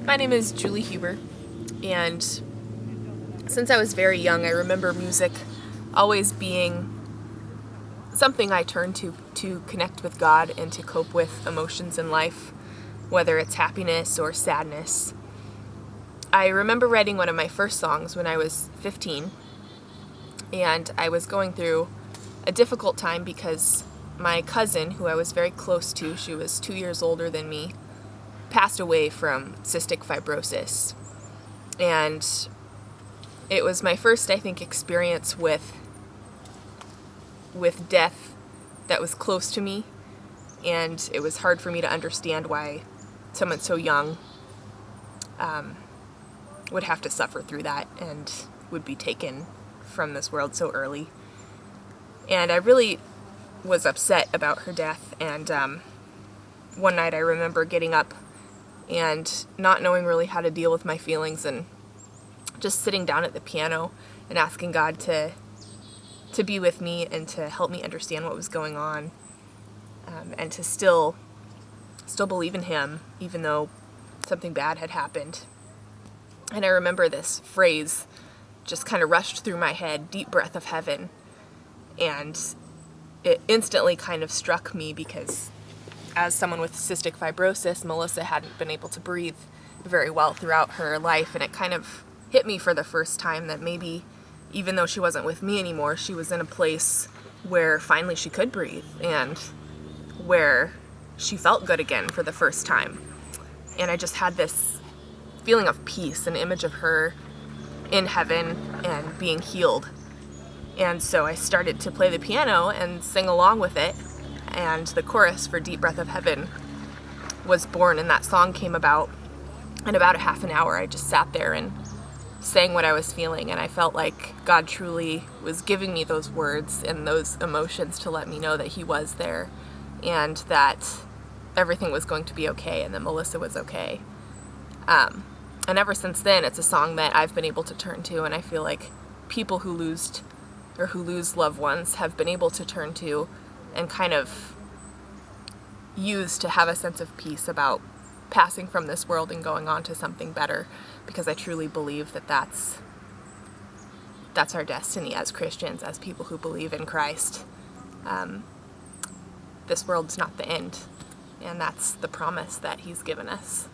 My name is Julie Huber, and since I was very young, I remember music always being something I turned to connect with God and to cope with emotions in life, whether it's happiness or sadness. I remember writing one of my first songs when I was 15, and I was going through a difficult time because my cousin, who I was very close to, she was 2 years older than me, passed away from cystic fibrosis. And it was my first, I think, experience with death that was close to me, and it was hard for me to understand why someone so young would have to suffer through that and would be taken from this world so early. And I really was upset about her death, and one night I remember getting up and not knowing really how to deal with my feelings, and just sitting down at the piano and asking God to be with me and to help me understand what was going on, and to still believe in Him even though something bad had happened. And I remember this phrase just kind of rushed through my head, "Deep breath of heaven," and it instantly kind of struck me because as someone with cystic fibrosis, Melissa hadn't been able to breathe very well throughout her life, and it kind of hit me for the first time that maybe even though she wasn't with me anymore, she was in a place where finally she could breathe and where she felt good again for the first time. And I just had this feeling of peace, an image of her in heaven and being healed. And so I started to play the piano and sing along with it, and the chorus for Deep Breath of Heaven was born, and that song came about in about a half an hour. I just sat there and sang what I was feeling, and I felt like God truly was giving me those words and those emotions to let me know that He was there and that everything was going to be okay and that Melissa was okay. And ever since then, it's a song that I've been able to turn to, and I feel like people who lose loved ones have been able to turn to and kind of use to have a sense of peace about passing from this world and going on to something better, because I truly believe that that's our destiny as Christians, as people who believe in Christ. This world's not the end, and that's the promise that He's given us.